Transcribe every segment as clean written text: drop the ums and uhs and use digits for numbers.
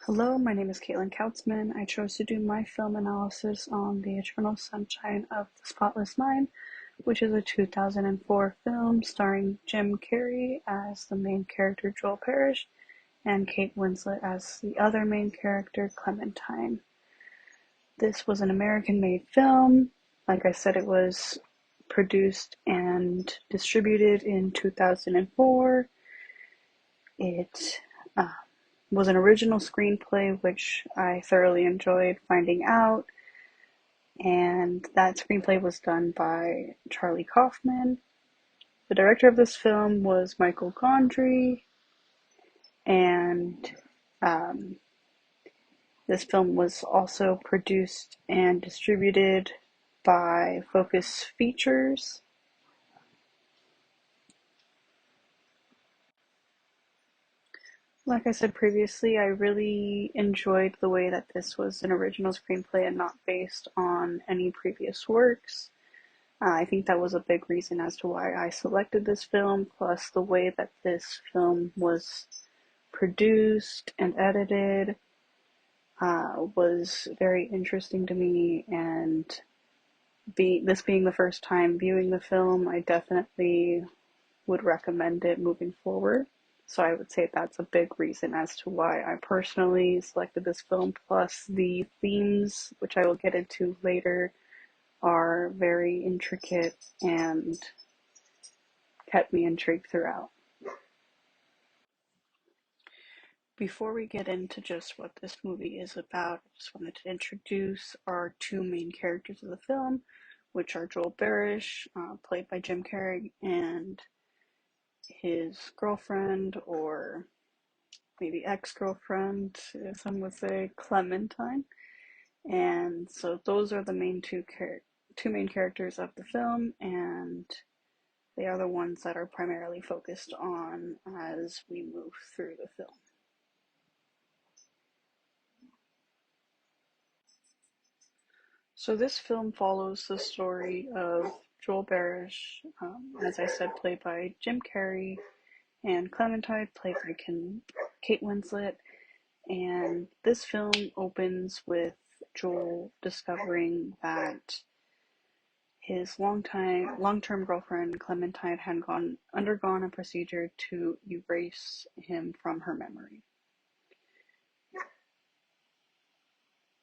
Hello, my name is Caitlin Kautzman. I chose to do my film analysis on The Eternal Sunshine of the Spotless Mind, which is a 2004 film starring Jim Carrey as the main character Joel Parrish and Kate Winslet as the other main character Clementine. This was an American-made film. Like I said, it was produced and distributed in 2004. It was an original screenplay, which I thoroughly enjoyed finding out, and that screenplay was done by Charlie Kaufman. The director of this film was Michael Gondry, and um, this film was also produced and distributed by Focus Features. Like I said previously, I really enjoyed the way that this was an original screenplay and not based on any previous works. I think that was a big reason as to why I selected this film, plus the way that this film was produced and edited was very interesting to me, and this being the first time viewing the film, I definitely would recommend it moving forward. So I would say that's a big reason as to why I personally selected this film, plus the themes, which I will get into later, are very intricate and kept me intrigued throughout. Before we get into just what this movie is about, I just wanted to introduce our two main characters of the film, which are Joel Barish, played by Jim Carrey, and his girlfriend, or maybe ex-girlfriend, some would say, Clementine. And so those are the two main characters of the film, and they are the ones that are primarily focused on as we move through the film. So this film follows the story of Joel Barish, as I said, played by Jim Carrey, and Clementine, played by Kate Winslet. And this film opens with Joel discovering that his long-term girlfriend Clementine had undergone a procedure to erase him from her memory.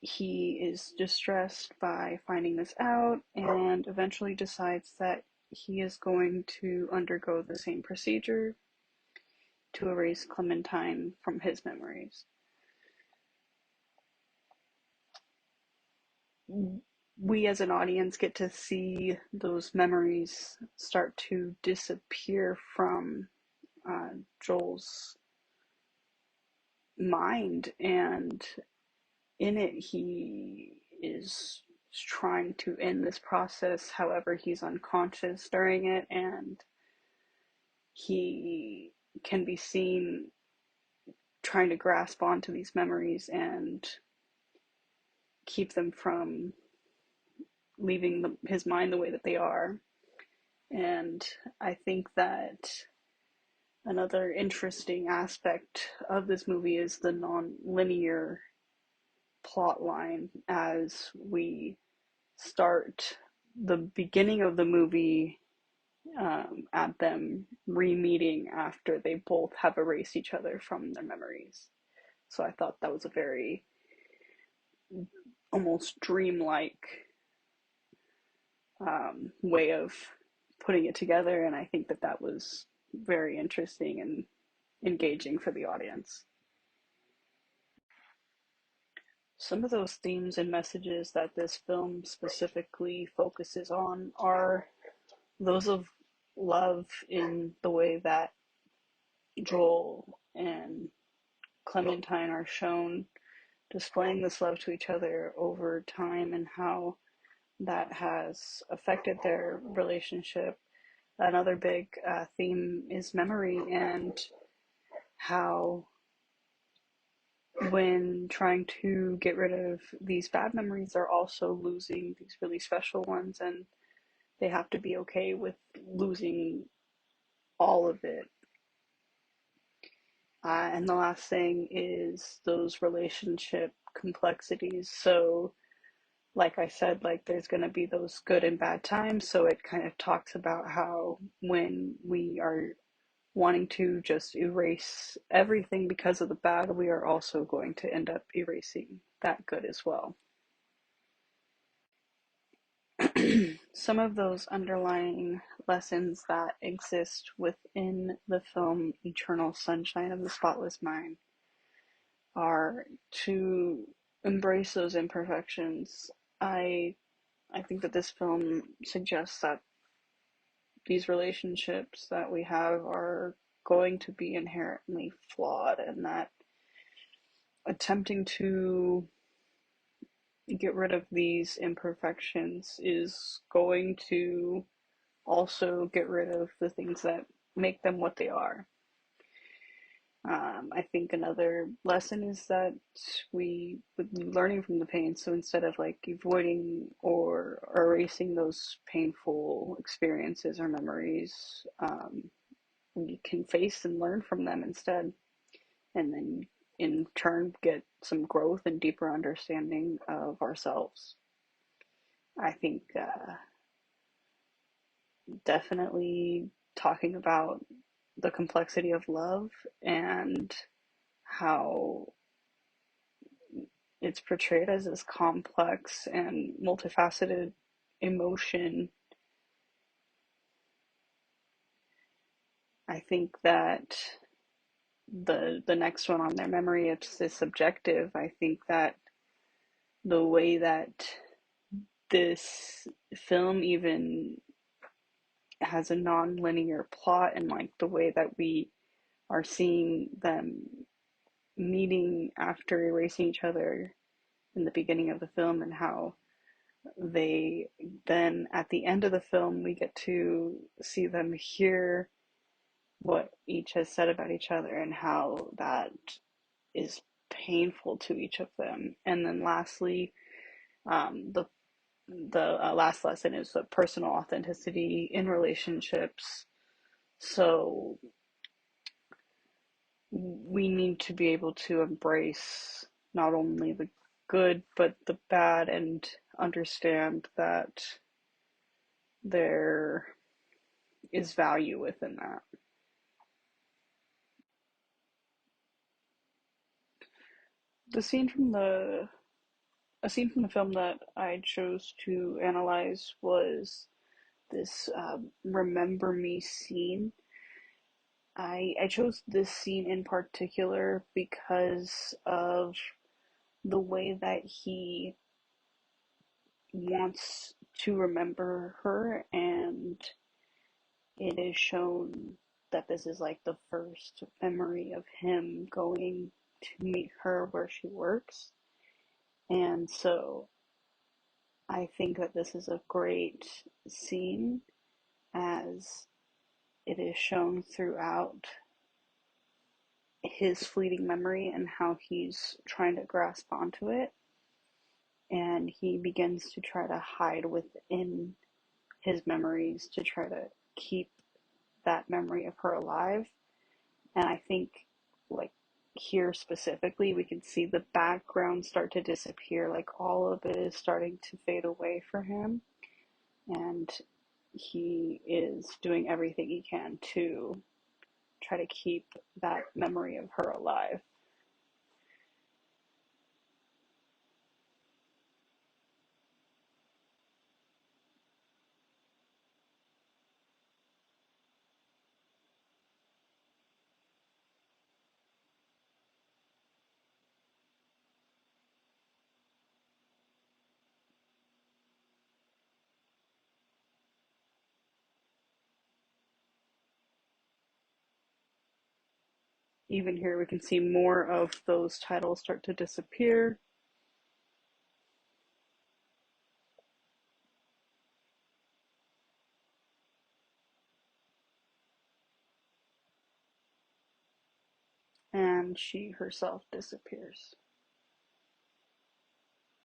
He is distressed by finding this out and eventually decides that he is going to undergo the same procedure to erase Clementine from his memories. We as an audience get to see those memories start to disappear from Joel's mind, and in it he is trying to end this process. However, he's unconscious during it, and he can be seen trying to grasp onto these memories and keep them from leaving his mind the way that they are. And I think that another interesting aspect of this movie is the non-linear plot line as we start the beginning of the movie at them re-meeting after they both have erased each other from their memories. So I thought that was a very almost dreamlike way of putting it together, and I think that that was very interesting and engaging for the audience. Some of those themes and messages that this film specifically focuses on are those of love in the way that Joel and Clementine are shown displaying this love to each other over time, and how that has affected their relationship. Another big theme is memory, and how when trying to get rid of these bad memories, they're also losing these really special ones, and they have to be okay with losing all of it. And the last thing is those relationship complexities. So, like I said, like there's going to be those good and bad times. So it kind of talks about how when we are wanting to just erase everything because of the bad, we are also going to end up erasing that good as well. Some of those underlying lessons that exist within the film Eternal Sunshine of the Spotless Mind are to embrace those imperfections. I I think that this film suggests that these relationships that we have are going to be inherently flawed, and that attempting to get rid of these imperfections is going to also get rid of the things that make them what they are. I think another lesson is that we learning from the pain. So instead of like avoiding or erasing those painful experiences or memories, we can face and learn from them instead, and then in turn get some growth and deeper understanding of ourselves. I think definitely talking about the complexity of love and how it's portrayed as this complex and multifaceted emotion. I think that the next one on their memory, it's subjective. I think that the way that this film even has a non-linear plot, and like the way that we are seeing them meeting after erasing each other in the beginning of the film, and how they then at the end of the film we get to see them hear what each has said about each other and how that is painful to each of them. And then lastly, the last lesson is the personal authenticity in relationships. So we need to be able to embrace not only the good but the bad, and understand that there is value within that. The scene from the A scene from the film that I chose to analyze was this remember me scene. I chose this scene in particular because of the way that he wants to remember her, and it is shown that this is like the first memory of him going to meet her where she works. And so I think that this is a great scene, as it is shown throughout his fleeting memory and how he's trying to grasp onto it. And he begins to try to hide within his memories to try to keep that memory of her alive. And I think, like, here specifically, we can see the background start to disappear. Like, all of it is starting to fade away for him. And he is doing everything he can to try to keep that memory of her alive. Even here, we can see more of those titles start to disappear. And she herself disappears.